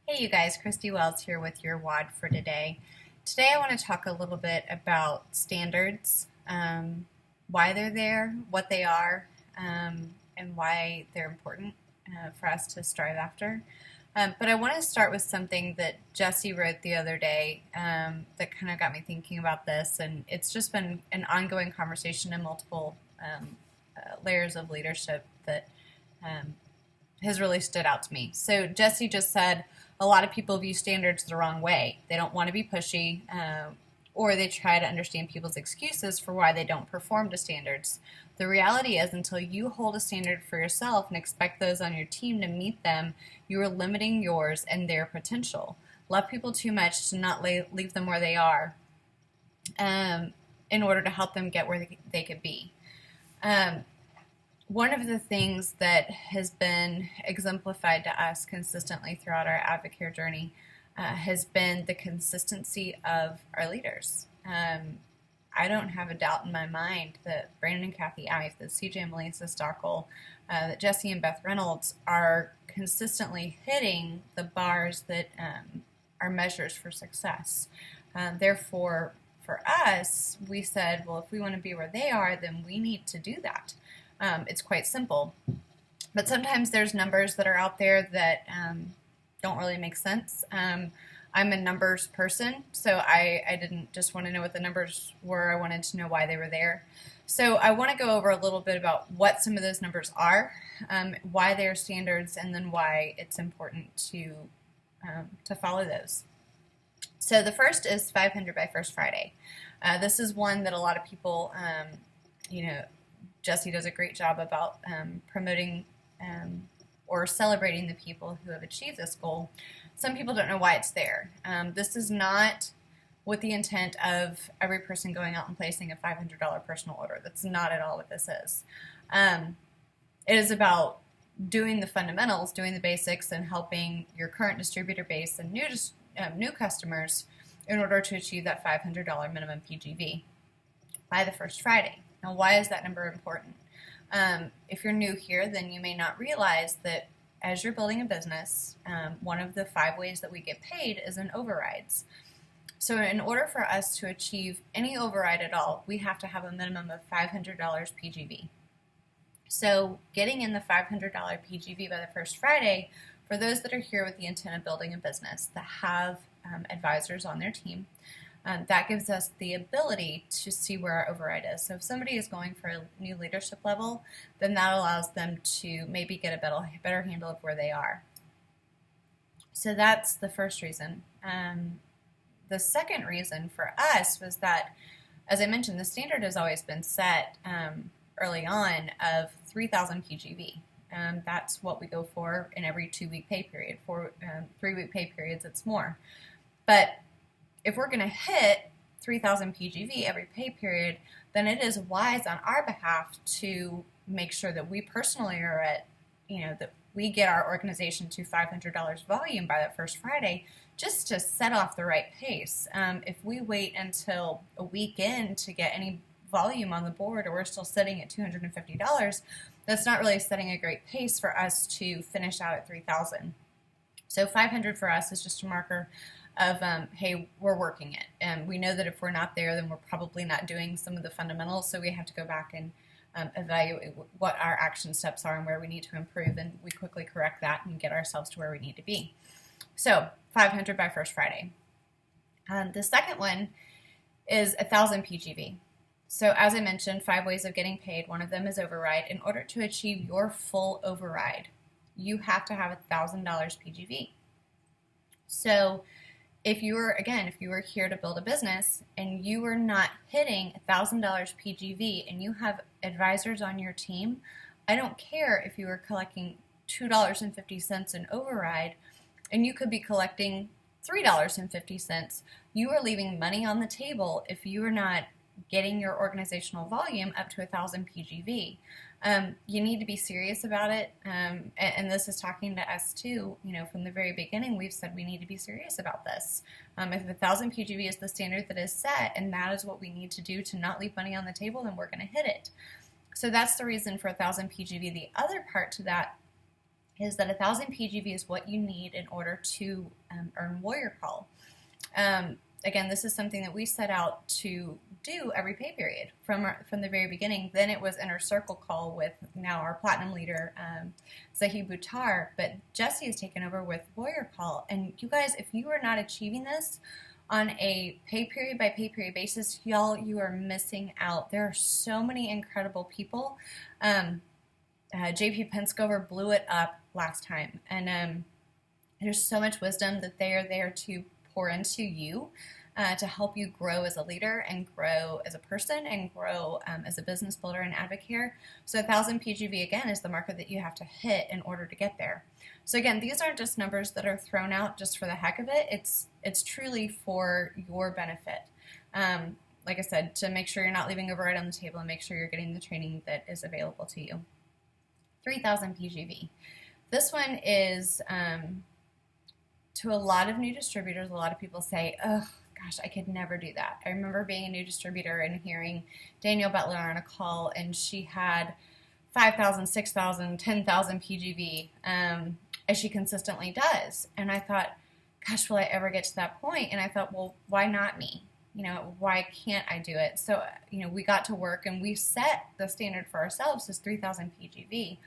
Hey you guys, Christy Wells here with your WOD for today. Today I want to talk a little bit about standards, why they're there, what they are, and why they're important for us to strive after. But I want to start with something that Jesse wrote the other day that kind of got me thinking about this, and it's just been an ongoing conversation in multiple layers of leadership that um, has really stood out to me. So Jesse just said a lot of people view standards the wrong way. They don't want to be pushy, or they try to understand people's excuses for why they don't perform to standards. The reality is, until you hold a standard for yourself and expect those on your team to meet them, you are limiting yours and their potential. Love people too much to not leave them where they are in order to help them get where they could be. One of the things that has been exemplified to us consistently throughout our Advocare journey has been the consistency of our leaders. I don't have a doubt in my mind that Brandon and Kathy Ife, that CJ and Melissa Stockel, that Jesse and Beth Reynolds are consistently hitting the bars that are measures for success. Therefore, for us, we said, well, if we want to be where they are, then we need to do that. It's quite simple. But sometimes there's numbers that are out there that don't really make sense. I'm a numbers person, so I didn't just want to know what the numbers were. I wanted to know why they were there. So I want to go over a little bit about what some of those numbers are, why they're standards, and then why it's important to follow those. So the first is 500 by First Friday. This is one that a lot of people, Jesse does a great job about promoting or celebrating the people who have achieved this goal. Some people don't know why it's there. This is not with the intent of every person going out and placing a $500 personal order. That's not at all what this is. It is about doing the fundamentals, doing the basics, and helping your current distributor base and new customers in order to achieve that $500 minimum PGV by the first Friday. Now, why is that number important? If you're new here, then you may not realize that as you're building a business, one of the 5 ways that we get paid is in overrides. So in order for us to achieve any override at all, we have to have a minimum of $500 PGV. So getting in the $500 PGV by the first Friday, for those that are here with the intent of building a business that have advisors on their team, that gives us the ability to see where our override is. So if somebody is going for a new leadership level, then that allows them to maybe get a better handle of where they are. So that's the first reason. The second reason for us was that, as I mentioned, the standard has always been set early on of 3,000 PGV. That's what we go for in every 2-week pay period. For 3-week pay periods, it's more. But if we're going to hit 3,000 PGV every pay period, then it is wise on our behalf to make sure that we personally are at, that we get our organization to $500 volume by that first Friday, just to set off the right pace. If we wait until a week in to get any volume on the board, or we're still sitting at $250, that's not really setting a great pace for us to finish out at 3,000. So 500 for us is just a marker of, hey, we're working it. And we know that if we're not there, then we're probably not doing some of the fundamentals, so we have to go back and evaluate what our action steps are and where we need to improve, and we quickly correct that and get ourselves to where we need to be. So 500 by first Friday. The second one is 1,000 PGV. So as I mentioned, 5 ways of getting paid. One of them is override. In order to achieve your full override, you have to have $1,000 PGV. So if you were here to build a business and you are not hitting $1,000 PGV and you have advisors on your team, I don't care if you are collecting $2.50 in override and you could be collecting $3.50. You are leaving money on the table if you are not getting your organizational volume up to 1,000 PGV. You need to be serious about it, and this is talking to us too. From the very beginning, we've said we need to be serious about this. If 1,000 PGV is the standard that is set, and that is what we need to do to not leave money on the table, then we're going to hit it. So that's the reason for 1,000 PGV. The other part to that is that 1,000 PGV is what you need in order to earn Warrior Call. Again, this is something that we set out to do every pay period from the very beginning. Then it was Inner Circle Call with now our platinum leader, Zahid Buttar, but Jesse has taken over with Warrior Call. And you guys, if you are not achieving this on a pay period by pay period basis, y'all, you are missing out. There are so many incredible people. JP Penscover blew it up last time, and there's so much wisdom that they are there to pour into you to help you grow as a leader and grow as a person and grow as a business builder and advocate. So 1,000 PGV, again, is the marker that you have to hit in order to get there. So again, these aren't just numbers that are thrown out just for the heck of it. It's truly for your benefit. Like I said, to make sure you're not leaving override on the table and make sure you're getting the training that is available to you. 3,000 PGV. This one is, to a lot of new distributors, a lot of people say, oh, gosh, I could never do that. I remember being a new distributor and hearing Danielle Butler on a call, and she had 5,000, 6,000, 10,000 PGV, as she consistently does. And I thought, gosh, will I ever get to that point? And I thought, well, why not me? Why can't I do it? So, we got to work and we set the standard for ourselves as 3,000 PGV.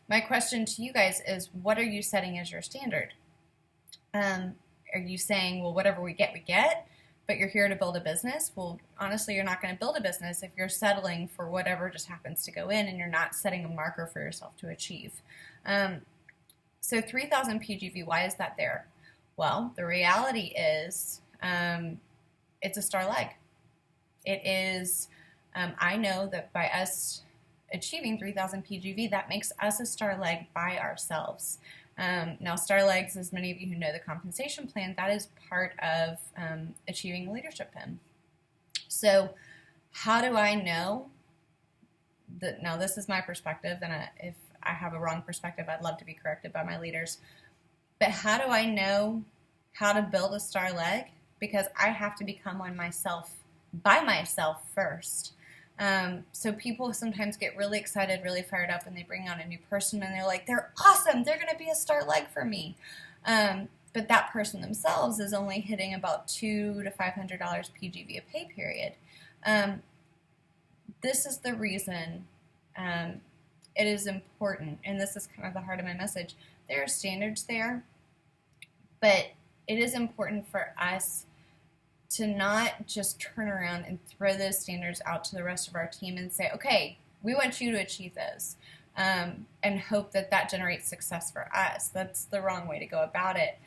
My question to you guys is, what are you setting as your standard? Are you saying, well, whatever we get, but you're here to build a business? Well, honestly, you're not going to build a business if you're settling for whatever just happens to go in and you're not setting a marker for yourself to achieve. So 3,000 PGV, why is that there? Well, the reality is, it's a star leg. It is, I know that by us achieving 3,000 PGV, that makes us a star leg by ourselves. Now, star legs, as many of you who know the compensation plan, that is part of achieving a leadership PIM. So how do I know that? Now, this is my perspective, and if I have a wrong perspective, I'd love to be corrected by my leaders. But how do I know how to build a star leg? Because I have to become one myself, by myself first. So people sometimes get really excited, really fired up, and they bring on a new person, and they're like, they're awesome, they're going to be a star leg for me. But that person themselves is only hitting about $200 to $500 PGV a pay period. This is the reason it is important, and this is kind of the heart of my message. There are standards there, but it is important for us to not just turn around and throw those standards out to the rest of our team and say, okay, we want you to achieve those, and hope that that generates success for us. That's the wrong way to go about it.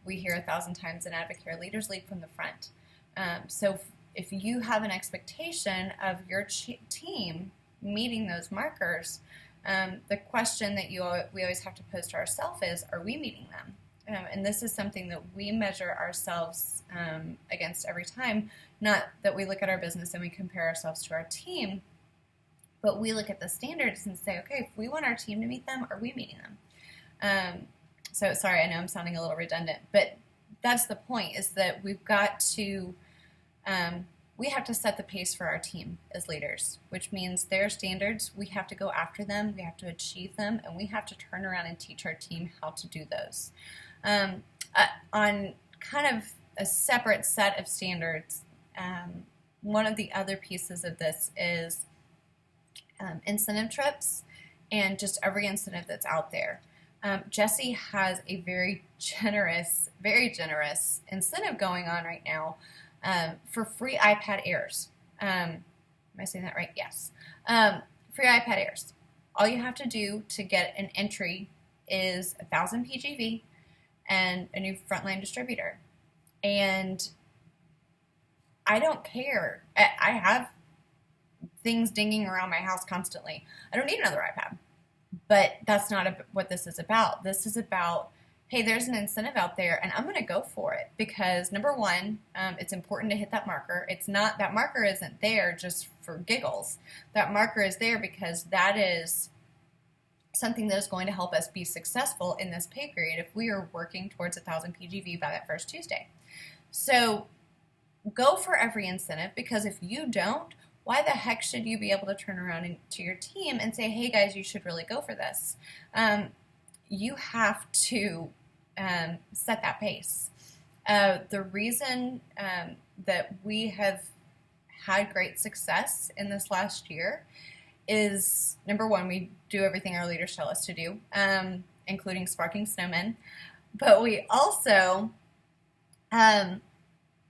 We hear 1,000 times in Advocare, leaders lead from the front. So if you have an expectation of your team meeting those markers, the question that we always have to pose to ourselves is, are we meeting them? And this is something that we measure ourselves against every time. Not that we look at our business and we compare ourselves to our team, but we look at the standards and say, okay, if we want our team to meet them, are we meeting them? So sorry, I know I'm sounding a little redundant, but that's the point, is that we've got to, we have to set the pace for our team as leaders, which means their standards, we have to go after them, we have to achieve them, and we have to turn around and teach our team how to do those. On kind of a separate set of standards, one of the other pieces of this is incentive trips and just every incentive that's out there. Jesse has a very generous incentive going on right now for free iPad Airs. Am I saying that right? Yes. Free iPad Airs. All you have to do to get an entry is 1,000 PGV and a new frontline distributor. And I don't care. I have things dinging around my house constantly. I don't need another iPad. But that's not what this is about. This is about, hey, there's an incentive out there, and I'm going to go for it because, number one, it's important to hit that marker. That marker isn't there just for giggles. That marker is there because that is something that is going to help us be successful in this pay period if we are working towards 1,000 PGV by that first Tuesday. So go for every incentive, because if you don't, why the heck should you be able to turn around to your team and say, hey guys, you should really go for this? you have to set that pace. The reason that we have had great success in this last year is, number one, we do everything our leaders tell us to do, including sparking snowmen. But we also,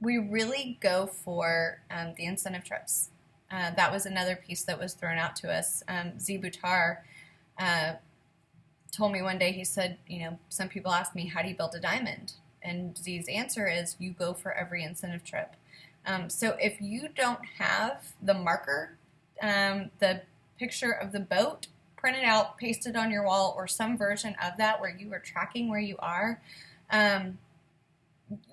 we really go for the incentive trips. That was another piece that was thrown out to us. Z Buttar told me one day, he said, some people ask me, how do you build a diamond? And Z's answer is, you go for every incentive trip. So if you don't have the marker, the picture of the boat printed out, pasted on your wall, or some version of that where you are tracking where you are,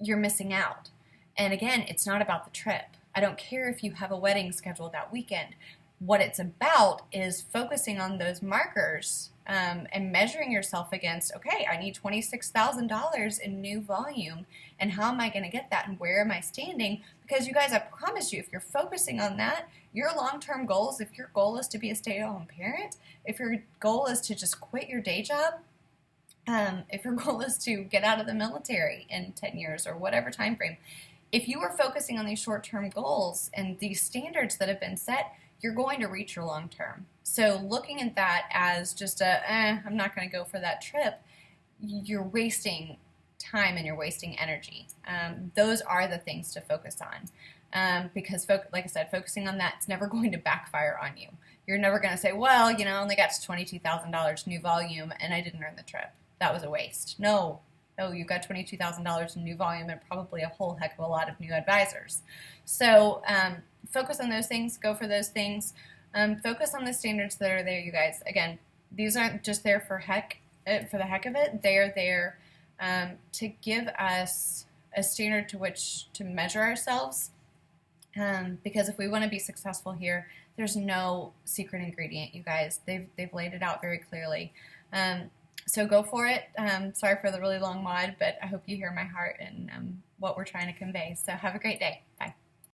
you're missing out. And again, it's not about the trip. I don't care if you have a wedding scheduled that weekend. What it's about is focusing on those markers and measuring yourself against, okay, I need $26,000 in new volume, and how am I going to get that, and where am I standing? Because you guys, I promise you, if you're focusing on that, your long-term goals, if your goal is to be a stay-at-home parent, if your goal is to just quit your day job, if your goal is to get out of the military in 10 years or whatever time frame, if you are focusing on these short-term goals and these standards that have been set, you're going to reach your long-term. So looking at that as just I'm not going to go for that trip, you're wasting time and you're wasting energy. Those are the things to focus on, because like I said, focusing on that is never going to backfire on you. You're never going to say, well, I only got to $22,000 new volume and I didn't earn the trip. That was a waste. No, you got $22,000 in new volume and probably a whole heck of a lot of new advisors. So focus on those things. Go for those things. Focus on the standards that are there, you guys. Again, these aren't just there for the heck of it. They are there to give us a standard to which to measure ourselves. Because if we want to be successful here, there's no secret ingredient, you guys. They've laid it out very clearly. So go for it. Sorry for the really long mod, but I hope you hear my heart and what we're trying to convey. So have a great day. Bye.